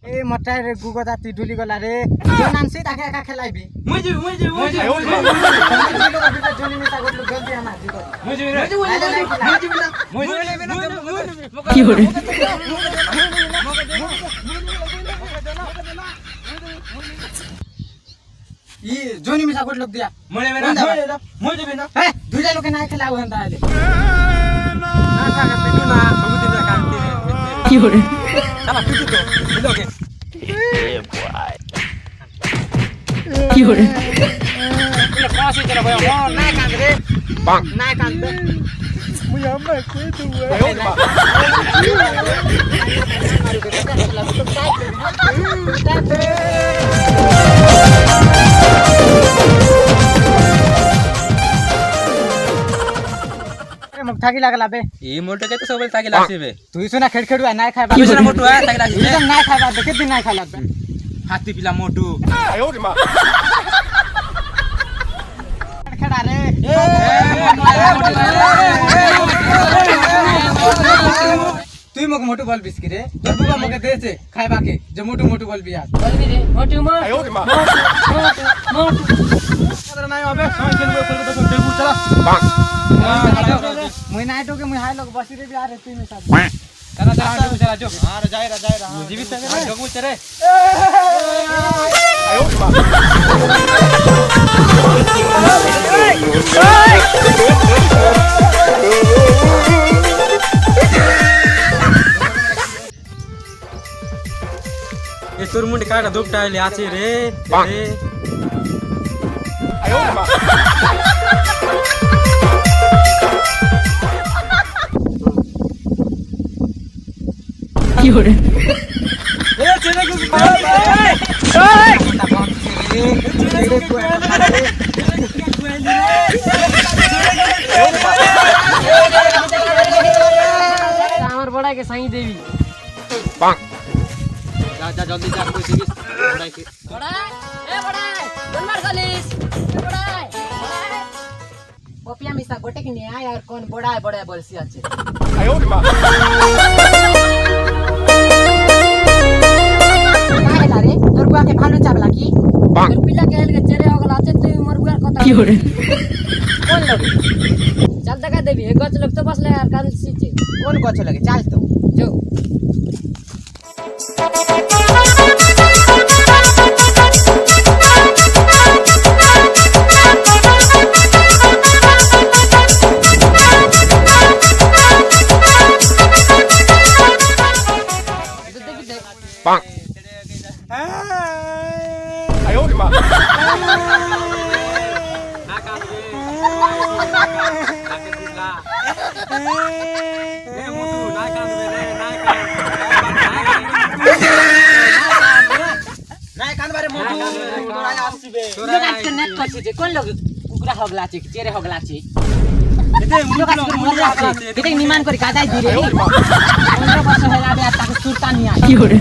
এ Momota রে গুগতা তুই ঢুলি গলা রে জন আনছি তাকে একা খেলাইবি মুই জনি মিতা গটলু জলদি আমা জিত কি হরে ই জনি মিতা গটলু দিয়া হ্যাঁ দুইটা লোকে না খেলাও হন্তা আইলে কি হরে কি হরে না কাঁদ থাকি লাগলা বে এই মোটকে তো সবাই থাকি লাগছিবে তুই শুনা খেড় খেড়ু নাই খাইবা তুই না মোটু থাকি লাগছিবে তুই নাই খাইবা দেখে দিন নাই খাই লাগবে হাতি পিলা মোটু খেড়া রে তুই মক মোটু বল বিস্কি রে তোর বাবা মকে দেছে খাইবা কে যে মোটু মোটু বলবি আর বলবি রে মোটু নাই হবে সময় খেলবে কলকাতা তো টেবু চলা মুই নাই তোকে মুই হাই লোক বসি রে আরে তুই মিছা चला टेबु चला जो अरे जाय रा जीवित থাকে না জগু চরে এ তোর মুন্ডে কাটা দুপটাইলে আছে রে রে কি হরে এ ছেলে কি আমার বড়া के साईं देवी जा जल्दी जा कोई दिस बड़ाई के बड़ा ए बड़ा बनमार सालिस बड़ा पपिया मिसा गोटे की नहीं यार कौन बड़ा है बोलसी আছে रे তোর বুয়াকে ভালো চাবলা কি তোর পিলা কে হেলকে চেরে হগল আছে তুই মোর বুয়ার কথা কি হরে কোন লোক চল দেখা দেবি এক গছ লোক তো বসলে আর কান সিচে কোন গছ লাগে চাল তো जो কোন লোক কুকুরা হগলা আছে চেরে হগলা আছে এটা নিমান করে কাদাই দিরে 15 বছর হয়ে যাবে আর তাকে সুরতা নিয়া কি হরে